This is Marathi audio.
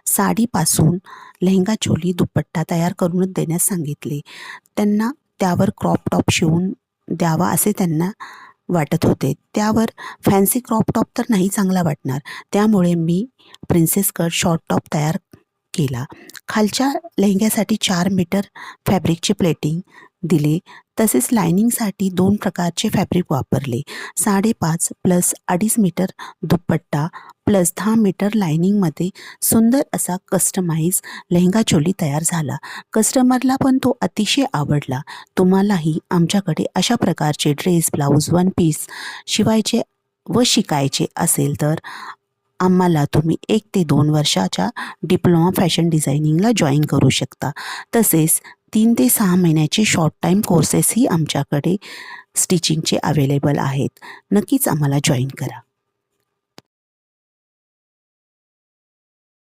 साडीपासून लेहंगा चोली दुपट्टा तयार करूनच देण्यास सांगितले. त्यांना त्यावर क्रॉप टॉप शिवून द्यावा असे त्यांना वाटत होते. त्यावर फॅन्सी क्रॉप टॉप तर नाही चांगला वाटणार, त्यामुळे मी प्रिन्सेस कट शॉर्ट टॉप तयार केला. खालच्या लेहंग्यासाठी 4 मीटर फॅब्रिकचे प्लेटिंग दिले. तसेच लायनिंगसाठी 2 प्रकारचे फॅब्रिक वापरले. 5.5 प्लस 2.5 मीटर दुपट्टा प्लस 10 मीटर लायनिंगमध्ये सुंदर असा कस्टमाइज लेहंगा चोली तयार झाला. कस्टमरला पण तो अतिशय आवडला. तुम्हालाही आमच्याकडे अशा प्रकारचे ड्रेस, ब्लाऊज, वन पीस शिवायचे व शिकायचे असेल तर आम्हाला तुम्ही 1 ते 2 वर्षाच्या डिप्लोमा फॅशन डिझायनिंगला जॉईन करू शकता. तसेच 3 ते 6 महिन्याचे शॉर्ट टाईम कोर्सेसही आमच्याकडे स्टिचिंगचे अवेलेबल आहेत. नक्कीच आम्हाला जॉईन करा.